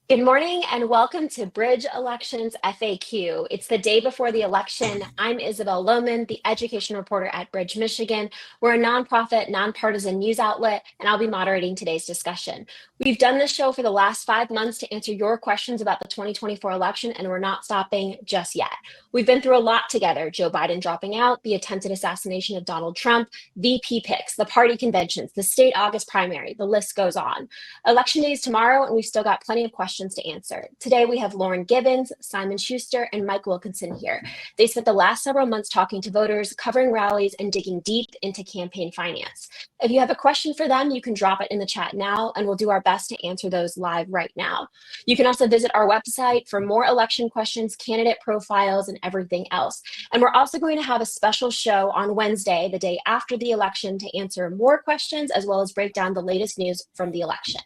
Good morning and welcome to Bridge Elections FAQ. It's the day before the election. I'm Isabel Lohman, the education reporter at Bridge, Michigan. We're a nonprofit, nonpartisan news outlet, and I'll be moderating today's discussion. We've done this show for the last 5 months to answer your questions about the 2024 election, and we're not stopping just yet. We've been through a lot together: Joe Biden dropping out, the attempted assassination of Donald Trump, VP picks, the party conventions, the state August primary, the list goes on. Election day is tomorrow, and we've still got plenty of questions to answer. Today, we have Lauren Gibbons, Simon Schuster, and Mike Wilkinson here. They spent the last several months talking to voters, covering rallies, and digging deep into campaign finance. If you have a question for them, you can drop it in the chat now, and we'll do our best to answer those live right now. You can also visit our website for more election questions, candidate profiles, and everything else. And we're also going to have a special show on Wednesday, the day after the election, to answer more questions as well as break down the latest news from the election.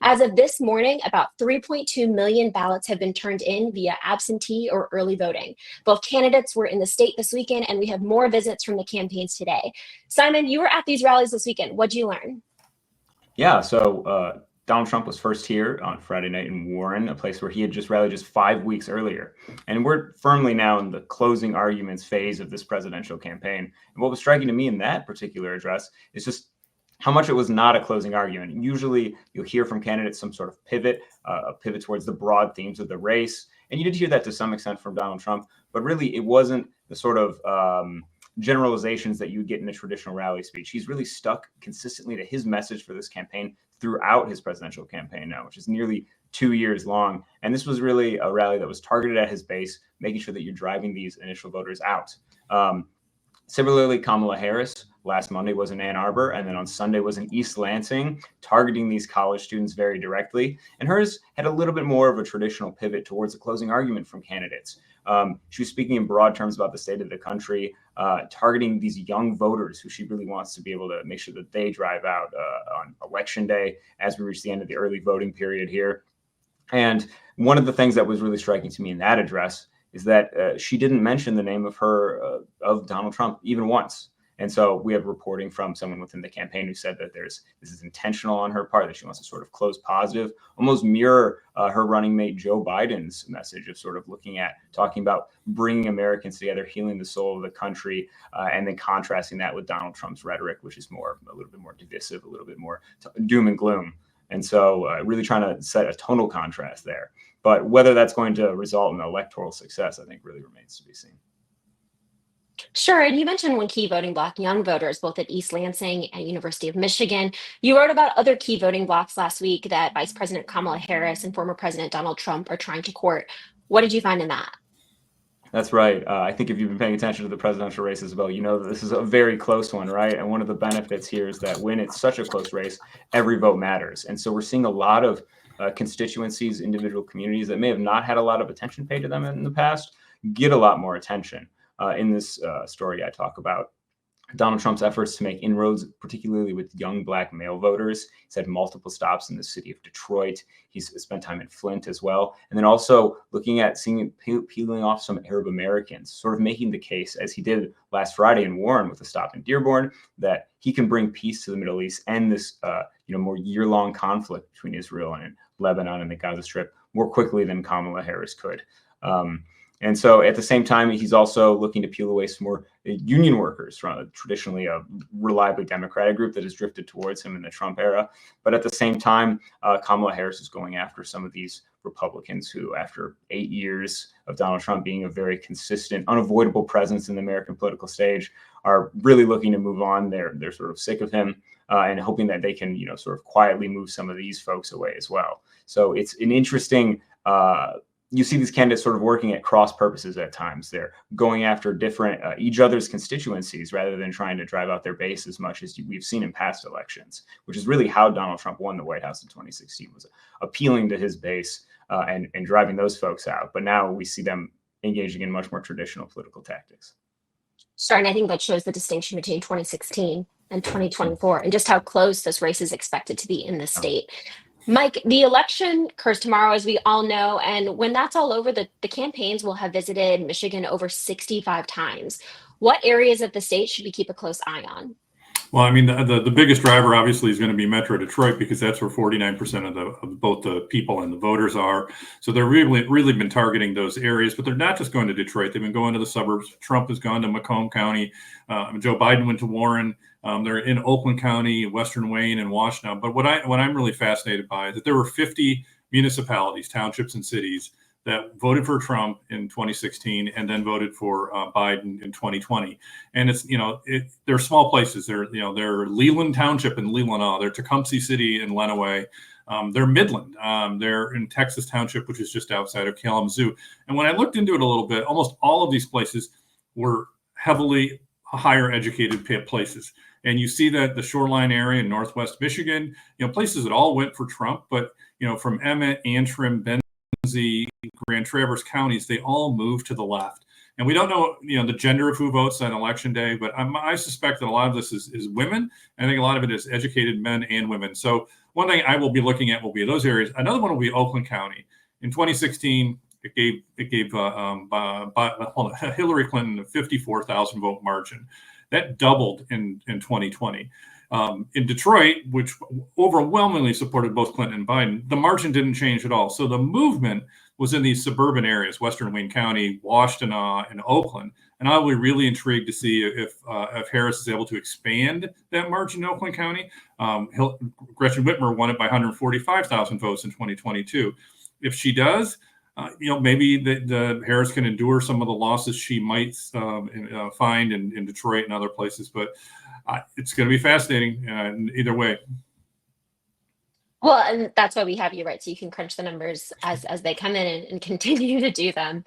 As of this morning, about 3.2 million ballots have been turned in via absentee or early voting. Both candidates were in the state this weekend, and we have more visits from the campaigns today. Simon, you were at these rallies this weekend. What'd you learn? Yeah, so Donald Trump was first here on Friday night in Warren, a place where he had just rallied just 5 weeks earlier. And we're firmly now in the closing arguments phase of this presidential campaign. And what was striking to me in that particular address is just how much it was not a closing argument. Usually you'll hear from candidates some sort of pivot, a pivot towards the broad themes of the race. And you did hear that to some extent from Donald Trump, but really it wasn't the sort of generalizations that you would get in a traditional rally speech. He's really stuck consistently to his message for this campaign throughout his presidential campaign now, which is nearly 2 years long. And this was really a rally that was targeted at his base, making sure that you're driving these initial voters out. Similarly, Kamala Harris last Monday was in Ann Arbor, and then on Sunday was in East Lansing, targeting these college students very directly. And hers had a little bit more of a traditional pivot towards a closing argument from candidates. She was speaking in broad terms about the state of the country, targeting these young voters who she really wants to be able to make sure that they drive out on election day as we reach the end of the early voting period here. And one of the things that was really striking to me in that address is that she didn't mention the name of Donald Trump even once. And so we have reporting from someone within the campaign who said that this is intentional on her part, that she wants to sort of close positive, almost mirror her running mate Joe Biden's message of sort of talking about bringing Americans together, healing the soul of the country, and then contrasting that with Donald Trump's rhetoric, which is a little bit more divisive, a little bit more doom and gloom. And so really trying to set a tonal contrast there. But whether that's going to result in electoral success, I think really remains to be seen. Sure, and you mentioned one key voting bloc, young voters, both at East Lansing and University of Michigan. You wrote about other key voting blocs last week that Vice President Kamala Harris and former President Donald Trump are trying to court. What did you find in that? That's right. I think if you've been paying attention to the presidential race as well, you know that this is a very close one, right? And one of the benefits here is that when it's such a close race, every vote matters. And so we're seeing a lot of constituencies, individual communities that may have not had a lot of attention paid to them in the past, get a lot more attention. In this story, I talk about Donald Trump's efforts to make inroads, particularly with young Black male voters. He's had multiple stops in the city of Detroit. He's spent time in Flint as well. And then also looking at peeling off some Arab Americans, sort of making the case, as he did last Friday in Warren with a stop in Dearborn, that he can bring peace to the Middle East and this more year-long conflict between Israel and Lebanon and the Gaza Strip more quickly than Kamala Harris could. And so at the same time, he's also looking to peel away some more union workers from traditionally a reliably Democratic group that has drifted towards him in the Trump era. But at the same time, Kamala Harris is going after some of these Republicans who, after 8 years of Donald Trump being a very consistent, unavoidable presence in the American political stage, are really looking to move on. They're sort of sick of him and hoping that they can, sort of quietly move some of these folks away as well. So it's an interesting you see these candidates sort of working at cross purposes at times. They're going after different each other's constituencies rather than trying to drive out their base as much as we've seen in past elections, which is really how Donald Trump won the White House in 2016, was appealing to his base and driving those folks out. But now we see them engaging in much more traditional political tactics. Sure, and I think that shows the distinction between 2016 and 2024 and just how close this race is expected to be in the state. Mike, the election occurs tomorrow, as we all know, and when that's all over, the campaigns will have visited Michigan over 65 times. What areas of the state should we keep a close eye on? Well, I mean, the biggest driver obviously is going to be Metro Detroit, because that's where 49% of both the people and the voters are. So they're really been targeting those areas, but they're not just going to Detroit. They've been going to the suburbs. Trump has gone to Macomb County. Joe Biden went to Warren. They're in Oakland County, Western Wayne, and Washtenaw. But what I'm really fascinated by is that there were 50 municipalities, townships, and cities that voted for Trump in 2016 and then voted for Biden in 2020. And it's, they're small places. They're Leland Township in Leelanau. They're Tecumseh City in Lenawee. They're Midland. They're in Texas Township, which is just outside of Kalamazoo. And when I looked into it a little bit, almost all of these places were heavily higher educated places. And you see that the shoreline area in Northwest Michigan, places that all went for Trump, but, from Emmett, Antrim, Benzie, Grand Traverse counties, they all moved to the left. And we don't know, the gender of who votes on election day, but I suspect that a lot of this is women. And I think a lot of it is educated men and women. So one thing I will be looking at will be those areas. Another one will be Oakland County. In 2016, it gave Hillary Clinton a 54,000 vote margin. That doubled in 2020. In Detroit, which overwhelmingly supported both Clinton and Biden, the margin didn't change at all. So the movement was in these suburban areas, Western Wayne County, Washtenaw, and Oakland. And I will be really intrigued to see if Harris is able to expand that margin in Oakland County. Gretchen Whitmer won it by 145,000 votes in 2022. If she does, maybe the Harris can endure some of the losses she might find in Detroit and other places. But it's going to be fascinating either way. Well, and that's why we have you, right? So you can crunch the numbers as they come in and continue to do them.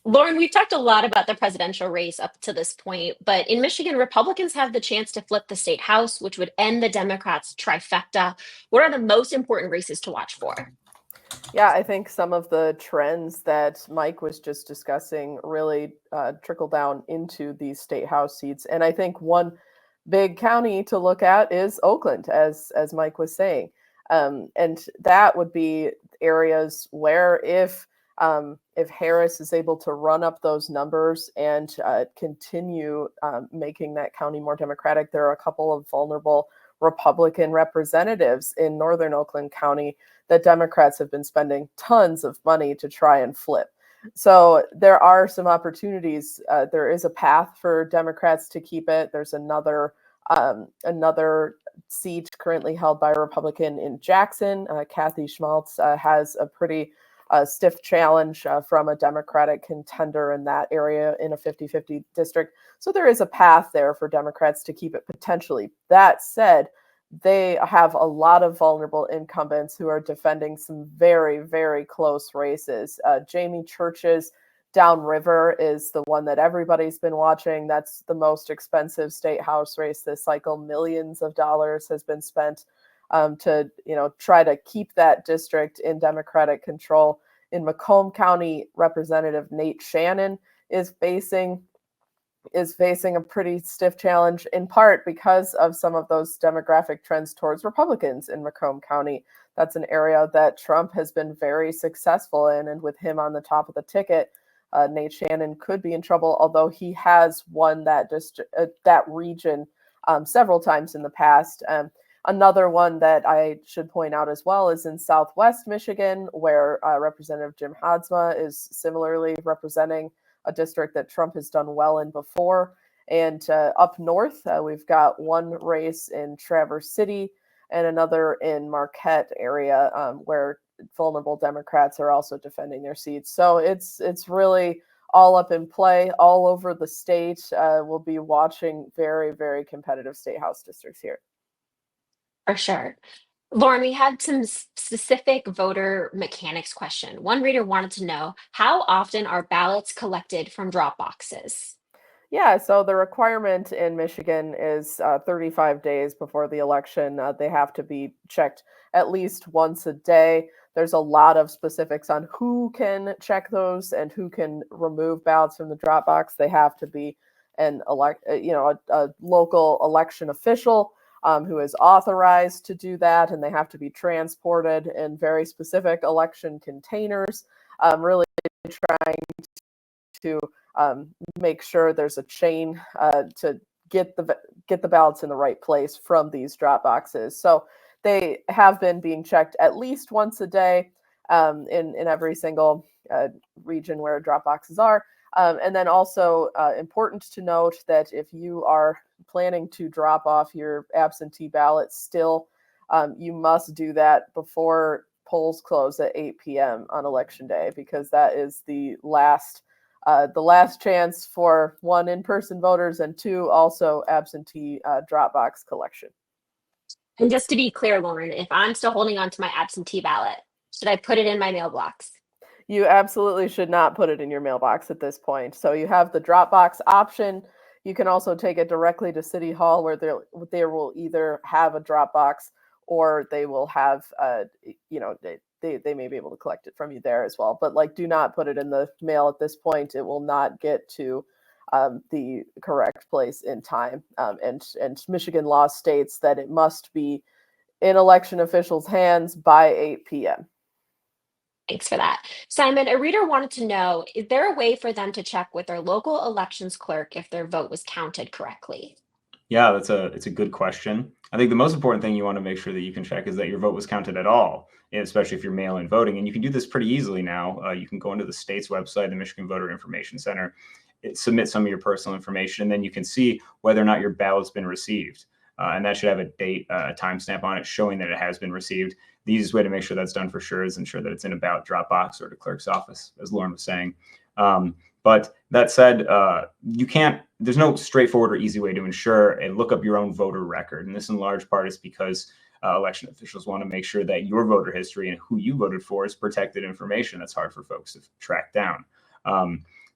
Lauren, we've talked a lot about the presidential race up to this point, but in Michigan, Republicans have the chance to flip the state house, which would end the Democrats' trifecta. What are the most important races to watch for? Yeah, I think some of the trends that Mike was just discussing really trickle down into these state house seats. And I think one big county to look at is Oakland, as Mike was saying. And that would be areas where if Harris is able to run up those numbers and continue making that county more Democratic, there are a couple of vulnerable Republican representatives in northern Oakland County that Democrats have been spending tons of money to try and flip. So there are some opportunities. There is a path for Democrats to keep it. There's another seat currently held by a Republican in Jackson. Kathy Schmaltz has a pretty stiff challenge from a Democratic contender in that area in a 50-50 district. So there is a path there for Democrats to keep it potentially. That said, they have a lot of vulnerable incumbents who are defending some very, very close races. Jamie Church's downriver is the one that everybody's been watching. That's the most expensive state house race this cycle. Millions of dollars has been spent to try to keep that district in Democratic control. In Macomb County, Representative Nate Shannon is facing a pretty stiff challenge, in part because of some of those demographic trends towards Republicans in Macomb County. That's an area that Trump has been very successful in, and with him on the top of the ticket, Nate Shannon could be in trouble, although he has won that region several times in the past. Another one that I should point out as well is in Southwest Michigan, where Representative Jim Hadsma is similarly representing a district that Trump has done well in before. And up north, we've got one race in Traverse City and another in Marquette area where vulnerable Democrats are also defending their seats. So it's really all up in play all over the state. We'll be watching very, very competitive state house districts here. For sure. Lauren, we had some specific voter mechanics question. One reader wanted to know, how often are ballots collected from drop boxes? Yeah, so the requirement in Michigan is 35 days before the election. They have to be checked at least once a day. There's a lot of specifics on who can check those and who can remove ballots from the drop box. They have to be a local election official who is authorized to do that, and they have to be transported in very specific election containers, really trying to make sure there's a chain to get the ballots in the right place from these drop boxes. So they have been being checked at least once a day in every single region where drop boxes are. And then also important to note that if you are planning to drop off your absentee ballot still, you must do that before polls close at 8 p.m. on election day, because that is the last chance for one, in-person voters, and two, also absentee drop box collection. And just to be clear, Lauren, if I'm still holding on to my absentee ballot, should I put it in my mailbox? You absolutely should not put it in your mailbox at this point. So you have the Dropbox option. You can also take it directly to City Hall, where they will either have a Dropbox or they will have, they may be able to collect it from you there as well. But like, do not put it in the mail at this point. It will not get to the correct place in time. And Michigan law states that it must be in election officials' hands by 8 p.m. Thanks for that. Simon, a reader wanted to know, is there a way for them to check with their local elections clerk if their vote was counted correctly? Yeah, it's a good question. I think the most important thing you want to make sure that you can check is that your vote was counted at all, especially if you're mail-in voting. And you can do this pretty easily now. You can go into the state's website, the Michigan Voter Information Center, submit some of your personal information, and then you can see whether or not your ballot's been received. And that should have a date, a timestamp on it showing that it has been received. The easiest way to make sure that's done for sure is ensure that it's in a ballot drop box or the clerk's office, as Lauren was saying. But that said, there's no straightforward or easy way to ensure and look up your own voter record. And this in large part is because election officials want to make sure that your voter history and who you voted for is protected information that's hard for folks to track down.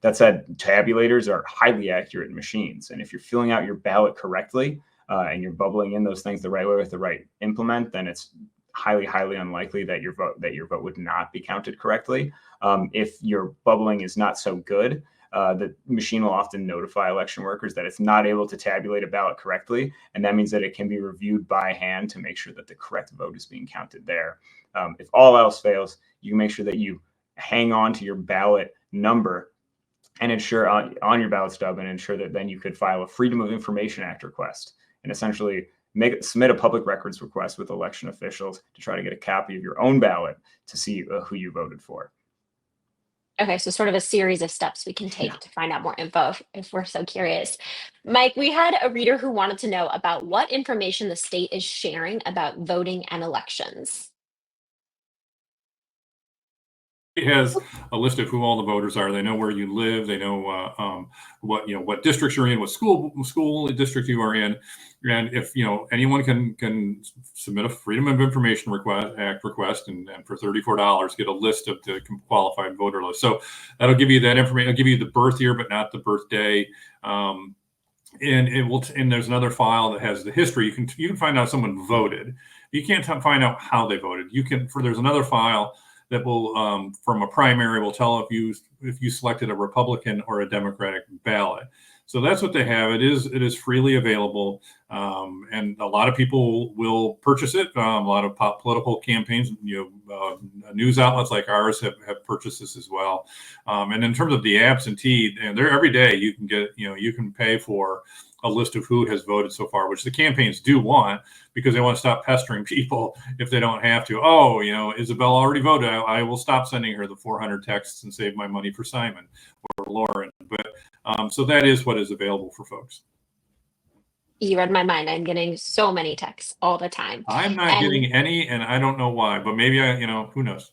That said, tabulators are highly accurate machines. And if you're filling out your ballot correctly and you're bubbling in those things the right way with the right implement, then it's highly, highly unlikely that your vote would not be counted correctly. If your bubbling is not so good, the machine will often notify election workers that it's not able to tabulate a ballot correctly, and that means that it can be reviewed by hand to make sure that the correct vote is being counted there. If all else fails, you can make sure that you hang on to your ballot number and ensure on your ballot stub, and ensure that then you could file a Freedom of Information Act request and essentially submit a public records request with election officials to try to get a copy of your own ballot to see who you voted for. Okay, so sort of a series of steps we can take to find out more info if we're so curious. Mike, we had a reader who wanted to know about what information the state is sharing about voting and elections. It has a list of who all the voters are. They know where you live. They know what districts you're in, what school district you are in, and if anyone can submit a Freedom of Information Act request, and for $34 get a list of the qualified voter list. So that'll give you that information. It'll give you the birth year, but not the birthday. And it will. And there's another file that has the history. You can find out someone voted. You can't find out how they voted. There's another file that will, from a primary, will tell if you selected a Republican or a Democratic ballot. So that's what they have. It is freely available, and a lot of people will purchase it. A lot of political campaigns, news outlets like ours have purchased this as well. And in terms of the absentee, and there every day you can get, you can pay for a list of who has voted so far, which the campaigns do want, because they want to stop pestering people if they don't have to. Oh, Isabel already voted. I will stop sending her the 400 texts and save my money for Simon or Lauren. But so that is what is available for folks. You read my mind. I'm getting so many texts all the time. I'm not getting any, and I don't know why, but maybe who knows?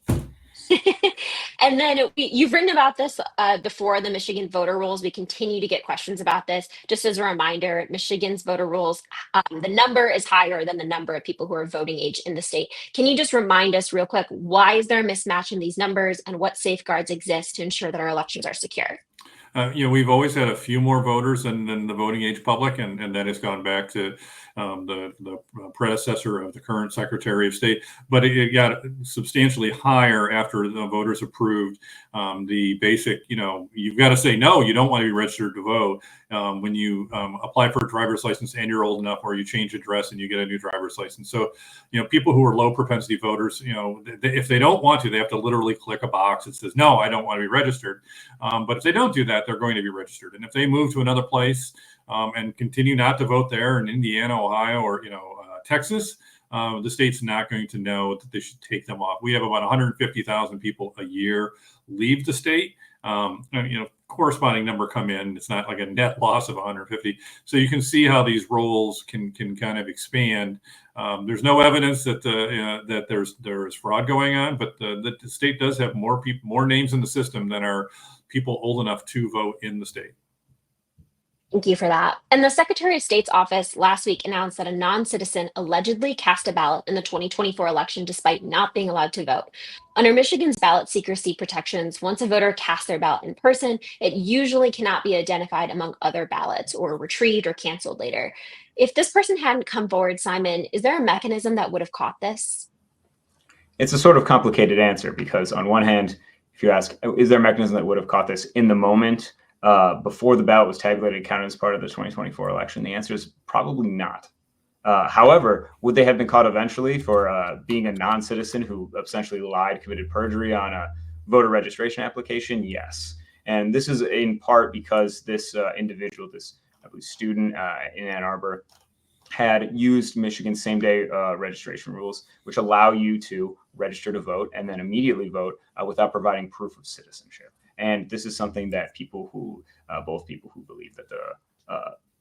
And then you've written about this before, the Michigan voter rules. We continue to get questions about this. Just as a reminder, Michigan's voter rules, the number is higher than the number of people who are voting age in the state. Can you just remind us real quick, why is there a mismatch in these numbers, and what safeguards exist to ensure that our elections are secure? We've always had a few more voters than the voting age public, and that has gone back to the predecessor of the current Secretary of State. But it got substantially higher after the voters approved the basic, you've got to say, no, you don't want to be registered to vote when you apply for a driver's license and you're old enough, or you change address and you get a new driver's license. So, people who are low propensity voters, if they don't want to, they have to literally click a box that says, no, I don't want to be registered. But if they don't do that, they're going to be registered. And if they move to another place, and continue not to vote there in Indiana, Ohio, or Texas, the state's not going to know that they should take them off. We have about 150,000 people a year leave the state. Corresponding number come in. It's not like a net loss of 150. So you can see how these rolls can kind of expand. There's no evidence that that there's fraud going on, but the state does have more people, more names in the system than are people old enough to vote in the state. Thank you for that. And the Secretary of State's office last week announced that a non-citizen allegedly cast a ballot in the 2024 election despite not being allowed to vote. Under Michigan's ballot secrecy protections, once a voter casts their ballot in person, it usually cannot be identified among other ballots or retrieved or canceled later. If this person hadn't come forward, Simon, is there a mechanism that would have caught this? It's a sort of complicated answer because on one hand, if you ask, is there a mechanism that would have caught this in the moment before the ballot was tabulated and counted as part of the 2024 election? The answer is probably not. However, would they have been caught eventually for being a non-citizen who essentially lied, committed perjury on a voter registration application? Yes. And this is in part because this individual, this I believe, student in Ann Arbor, had used Michigan's same-day registration rules, which allow you to register to vote and then immediately vote without providing proof of citizenship. And this is something that people who, both people who believe that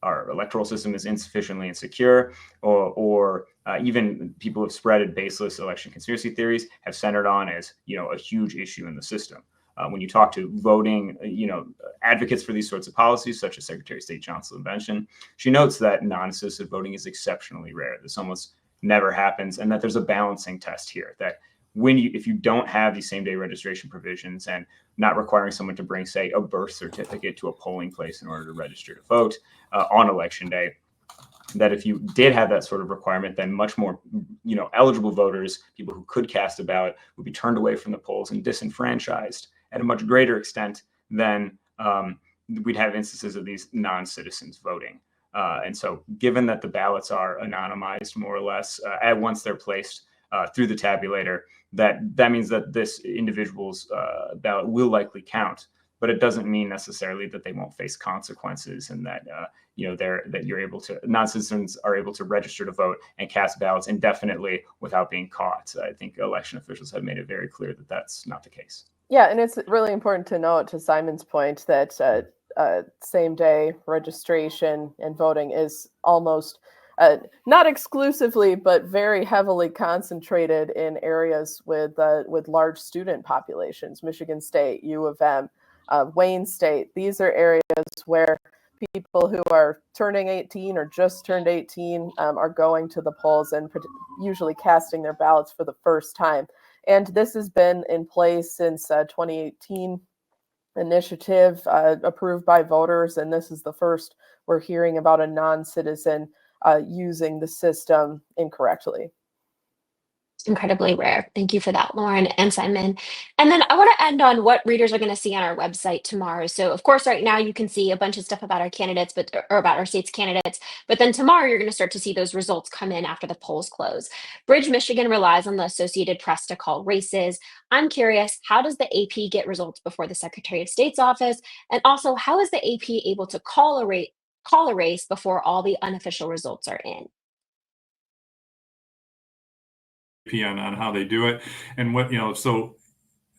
our electoral system is insufficiently insecure, or even people who have spreaded baseless election conspiracy theories have centered on as, a huge issue in the system. When you talk to voting, advocates for these sorts of policies, such as Secretary of State Jocelyn Benson, she notes that non-assisted voting is exceptionally rare. This almost never happens, and that there's a balancing test here. That if you don't have these same-day registration provisions and not requiring someone to bring, say, a birth certificate to a polling place in order to register to vote on election day, that if you did have that sort of requirement, then much more, eligible voters, people who could cast a ballot, would be turned away from the polls and disenfranchised at a much greater extent than we'd have instances of these non-citizens voting. And so given that the ballots are anonymized, more or less, once they're placed through the tabulator, that means that this individual's ballot will likely count. But it doesn't mean necessarily that they won't face consequences, and that non-citizens are able to register to vote and cast ballots indefinitely without being caught. I think election officials have made it very clear that that's not the case. Yeah, and it's really important to note, to Simon's point, that same-day registration and voting is almost not exclusively, but very heavily concentrated in areas with large student populations. Michigan State, U of M, Wayne State. These are areas where people who are turning 18 or just turned 18 are going to the polls and usually casting their ballots for the first time. And this has been in place since 2018 initiative approved by voters. And this is the first we're hearing about a non-citizen using the system incorrectly. Incredibly rare. Thank you for that, Lauren and Simon. And then I want to end on what readers are going to see on our website tomorrow. So of course, right now you can see a bunch of stuff about our candidates, or about our state's candidates, but then tomorrow you're going to start to see those results come in after the polls close. Bridge, Michigan relies on the Associated Press to call races. I'm curious, how does the AP get results before the Secretary of State's office? And also, how is the AP able to call a race before all the unofficial results are in? On how they do it, and what so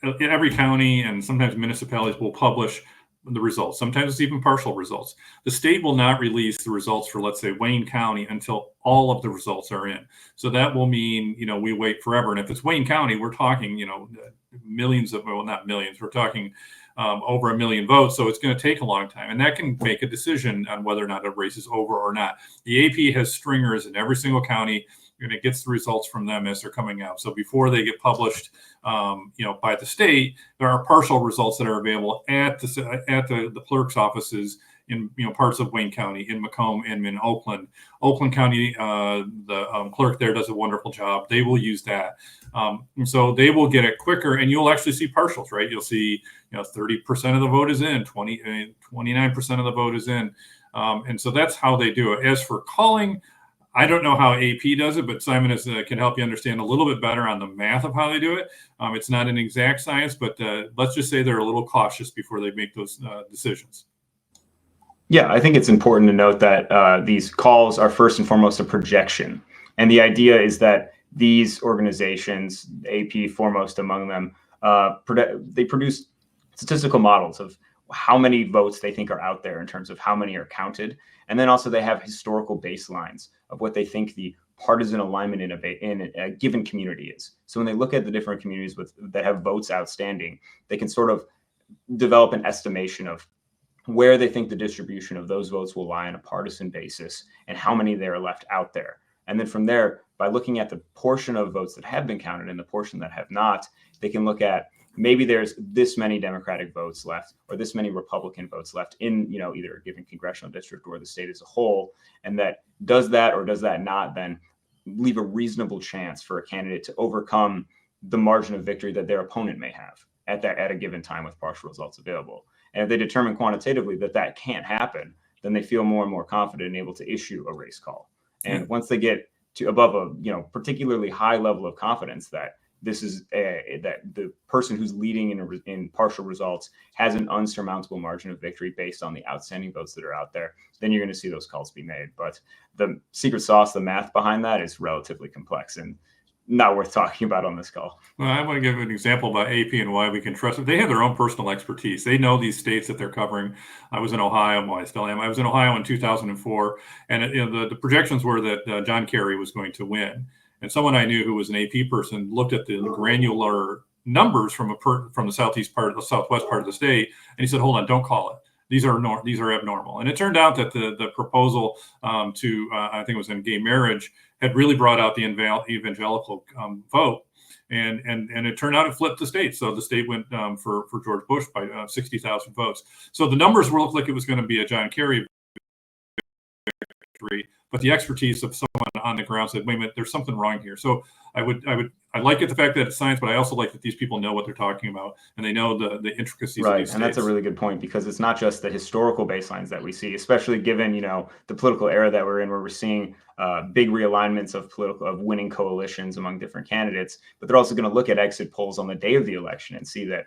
in every county and sometimes municipalities will publish the results. Sometimes it's even partial results. The state will not release the results for, let's say, Wayne County until all of the results are in. So that will mean we wait forever. And if it's Wayne County, we're talking millions of, well, not millions, we're talking over 1 million votes. So it's going to take a long time, and that can make a decision on whether or not a race is over or not. The AP has stringers in every single county, and it gets the results from them as they're coming out. So before they get published, by the state, there are partial results that are available at the clerk's offices in parts of Wayne County, in Macomb, and in Oakland. Oakland County, the clerk there does a wonderful job. They will use that, and so they will get it quicker. And you'll actually see partials, right? You'll see 30% of the vote is in, 29% of the vote is in, and so that's how they do it. As for calling, I don't know how AP does it, but Simon can help you understand a little bit better on the math of how they do it. It's not an exact science, but let's just say they're a little cautious before they make those decisions. Yeah, I think it's important to note that these calls are first and foremost a projection. And the idea is that these organizations, AP foremost among them, they produce statistical models of how many votes they think are out there in terms of how many are counted. And then also they have historical baselines of what they think the partisan alignment in a given community is. So when they look at the different communities that have votes outstanding, they can sort of develop an estimation of where they think the distribution of those votes will lie on a partisan basis and how many there are left out there. And then from there, by looking at the portion of votes that have been counted and the portion that have not, they can look at maybe there's this many Democratic votes left or this many Republican votes left in, either a given congressional district or the state as a whole. And that does that or does that not then leave a reasonable chance for a candidate to overcome the margin of victory that their opponent may have at a given time with partial results available. And if they determine quantitatively that that can't happen, then they feel more and more confident and able to issue a race call. And once they get to above a particularly high level of confidence that this is that the person who's leading in partial results has an unsurmountable margin of victory based on the outstanding votes that are out there, then you're going to see those calls be made. But the secret sauce, the math behind that is relatively complex and not worth talking about on this call. Well, I want to give an example about AP and why we can trust it. They have their own personal expertise. They know these states that they're covering. I was in Ohio. Well, I still am. I was in Ohio in 2004, and the projections were that John Kerry was going to win. And someone I knew who was an AP person looked at the granular numbers from the southwest part of the state, and he said, "Hold on, don't call it. These are abnormal." And it turned out that the proposal to I think it was in gay marriage had really brought out the evangelical vote, and it turned out it flipped the state. So the state went for George Bush by 60,000 votes. So the numbers looked like it was going to be a John Kerry victory, but the expertise of someone on the ground said, "Wait a minute, there's something wrong here." So I like the fact that it's science, but I also like that these people know what they're talking about and they know the intricacies of these states. And that's a really good point, because it's not just the historical baselines that we see, especially given the political era that we're in, where we're seeing big realignments of winning coalitions among different candidates. But they're also going to look at exit polls on the day of the election and see that,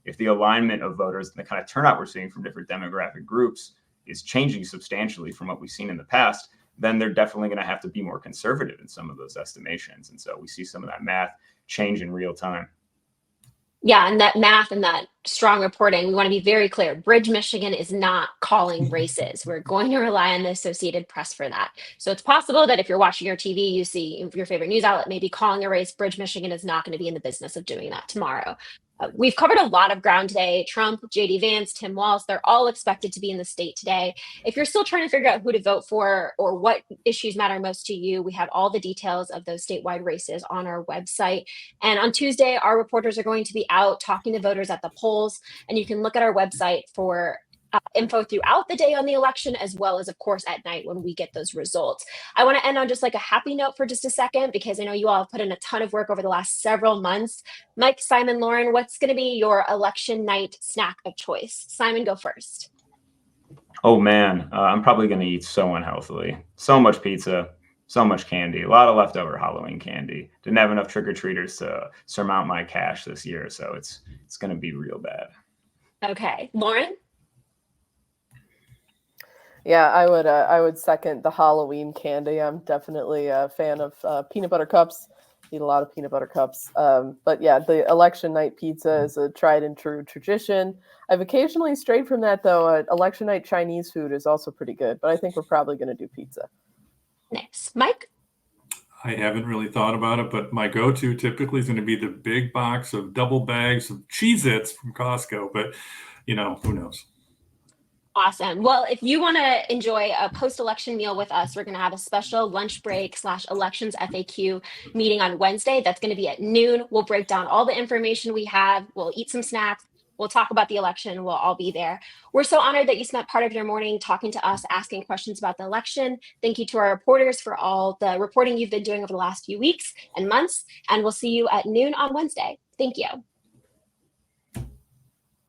if the alignment of voters and the kind of turnout we're seeing from different demographic groups is changing substantially from what we've seen in the past, then they're definitely going to have to be more conservative in some of those estimations. And so we see some of that math change in real time. Yeah, and that math and that strong reporting, we want to be very clear. Bridge, Michigan is not calling races. We're going to rely on the Associated Press for that. So it's possible that if you're watching your TV, you see your favorite news outlet maybe calling a race. Bridge, Michigan is not going to be in the business of doing that tomorrow. We've covered a lot of ground today. Trump, J.D. Vance, Tim Walz, they're all expected to be in the state today. If you're still trying to figure out who to vote for or what issues matter most to you, we have all the details of those statewide races on our website. And on Tuesday, our reporters are going to be out talking to voters at the polls. And you can look at our website for info throughout the day on the election, as well as, of course, at night when we get those results. I want to end on just like a happy note for just a second, because I know you all have put in a ton of work over the last several months. Mike, Simon, Lauren, what's going to be your election night snack of choice? Simon, go first. Oh, man, I'm probably going to eat so unhealthily. So much pizza, so much candy, a lot of leftover Halloween candy. Didn't have enough trick-or-treaters to surmount my cash this year, so it's going to be real bad. Okay. Lauren? Yeah, I would second the Halloween candy. I'm definitely a fan of peanut butter cups. Eat a lot of peanut butter cups. But yeah, the election night pizza is a tried and true tradition. I've occasionally strayed from that, though. Election night Chinese food is also pretty good, but I think we're probably going to do pizza. Nice. Mike? I haven't really thought about it, but my go-to typically is going to be the big box of double bags of Cheez-Its from Costco. But, who knows? Awesome. Well, if you want to enjoy a post-election meal with us, we're going to have a special lunch break / elections FAQ meeting on Wednesday. That's going to be at noon. We'll break down all the information we have. We'll eat some snacks. We'll talk about the election. We'll all be there. We're so honored that you spent part of your morning talking to us, asking questions about the election. Thank you to our reporters for all the reporting you've been doing over the last few weeks and months. And we'll see you at noon on Wednesday. Thank you.